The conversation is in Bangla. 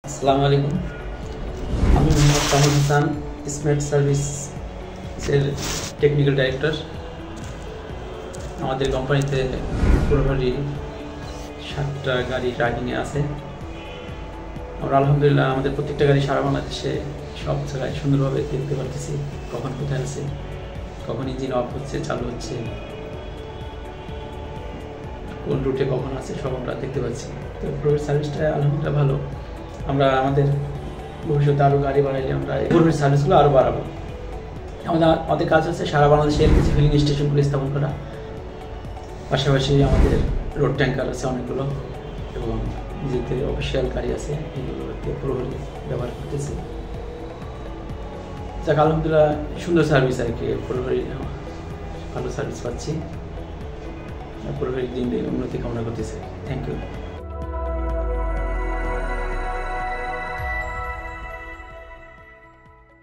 আসসালামু আলাইকুম। আমি মোহাম্মদ কামরুল হাসান, স্মার্ট সার্ভিসের টেকনিক্যাল ডাইরেক্টর। আমাদের কোম্পানিতে পুরোপুরি 7টা গাড়ি রানিংয়ে আছে। আমরা আলহামদুলিল্লাহ আমাদের প্রত্যেকটা গাড়ি সারা বাংলাদেশে সব জায়গায় সুন্দরভাবে দেখতে পারতেছি, কখন কোথায় আছে, কখন ইঞ্জিন অফ হচ্ছে, চালু হচ্ছে, কোন রুটে কখন আছে, সব আমরা দেখতে পাচ্ছি। তো পুরোপুরি সার্ভিসটা আলহামদুলিল্লাহ ভালো। আমরা আমাদের ভবিষ্যতে আরও গাড়ি বাড়াইলে আমরা পুরোপুরি সার্ভিসগুলো আরও বাড়াবো। আমাদের কাজ আছে সারা বাংলাদেশে এলপিজি ফিলিং স্টেশনগুলো স্থাপন করা, পাশাপাশি আমাদের রোড ট্যাঙ্কার আছে অনেকগুলো, এবং নিজেদের অফিসিয়াল গাড়ি আছে, এগুলোকে পুরোপুরি ব্যবহার করতেছি। যাক আলহামদুলিল্লাহ সুন্দর সার্ভিস আর কি, পুরোপুরি ভালো সার্ভিস পাচ্ছি, পুরোপুরি দিন দিন উন্নতি কামনা করতেছি। Thank you.